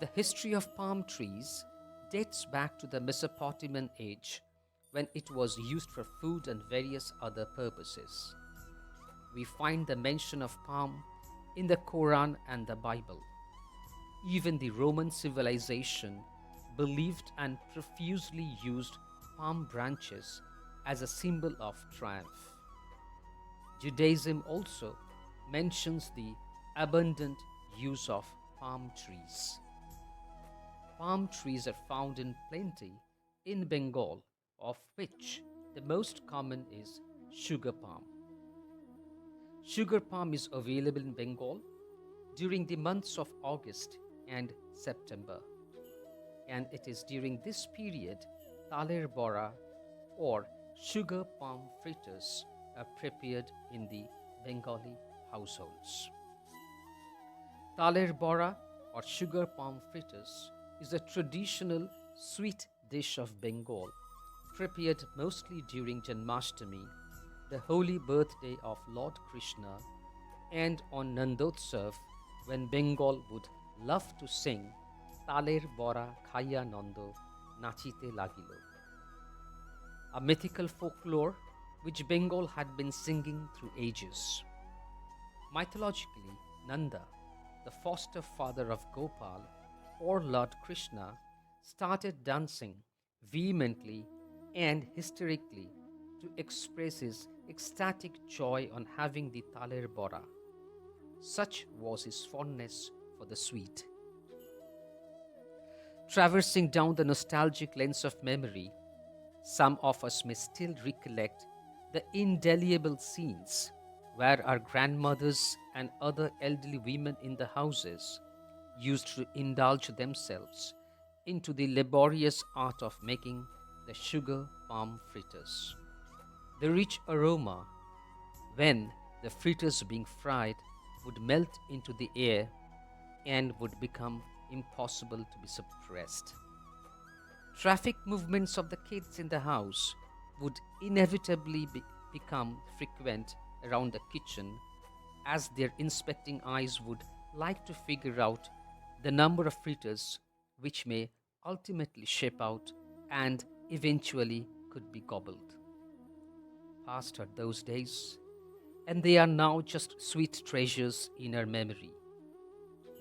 The history of palm trees dates back to the Mesopotamian age when it was used for food and various other purposes. We find the mention of palm in the Quran and the Bible. Even the Roman civilization believed and profusely used palm branches as a symbol of triumph. Judaism also mentions the abundant use of palm trees. Palm trees are found in plenty in Bengal, of which the most common is sugar palm. Sugar palm is available in Bengal during the months of August and September, and it is during this period Taaler Boda or sugar-palm fritters are prepared in the Bengali households. Taaler Boda or sugar-palm fritters is a traditional sweet dish of Bengal prepared mostly during Janmashtami, the holy birthday of Lord Krishna, and on Nandotsav when Bengal would love to sing Taler Bora Khaiya Nando Nachite Lagilo, a mythical folklore which Bengal had been singing through ages. Mythologically, Nanda, the foster father of Gopal or Lord Krishna, started dancing vehemently and hysterically to express his ecstatic joy on having the Taaler Boda. Such was his fondness for the sweet. Traversing down the nostalgic lens of memory, some of us may still recollect the indelible scenes where our grandmothers and other elderly women in the houses used to indulge themselves into the laborious art of making the sugar palm fritters. The rich aroma, when the fritters being fried, would melt into the air and would become impossible to be suppressed. Traffic movements of the kids in the house would inevitably become frequent around the kitchen, as their inspecting eyes would like to figure out the number of fritters which may ultimately shape out and eventually could be gobbled. Past are those days, and they are now just sweet treasures in our memory.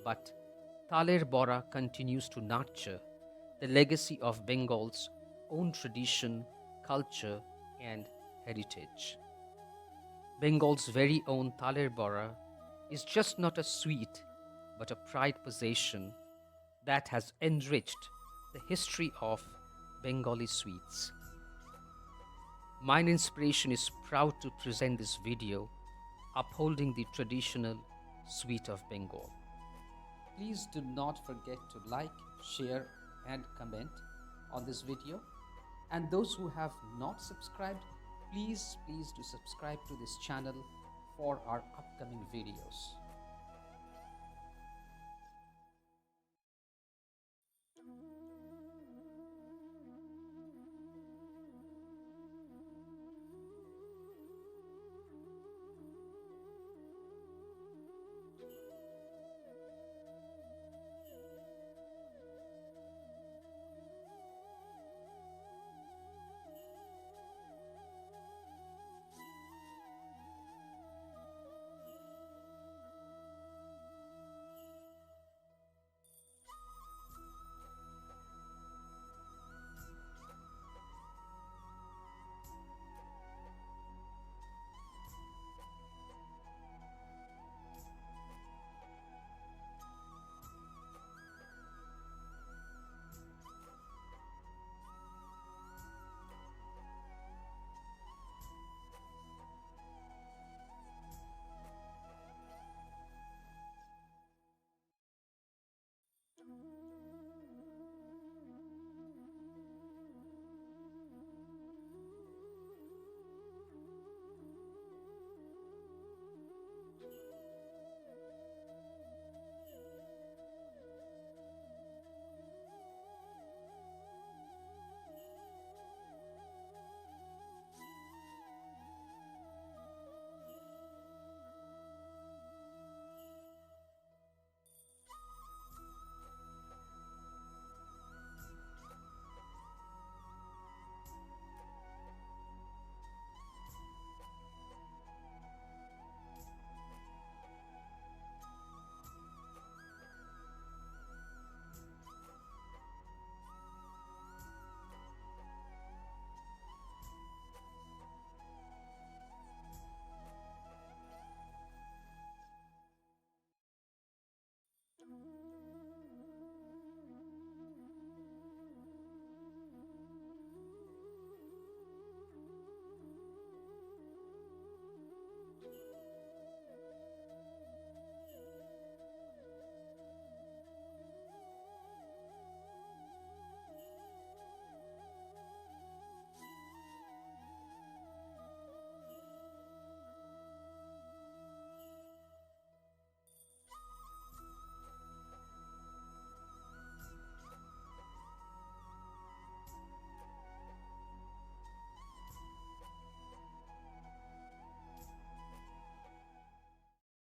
But Taaler Boda continues to nurture the legacy of Bengal's own tradition, culture, and heritage. Bengal's very own Taaler Boda is just not a sweet, but a pride possession that has enriched the history of Bengali sweets. Mindspiration is proud to present this video upholding the traditional sweet of Bengal. Please do not forget to like, share, and comment on this video. And those who have not subscribed, please do subscribe to this channel for our upcoming videos.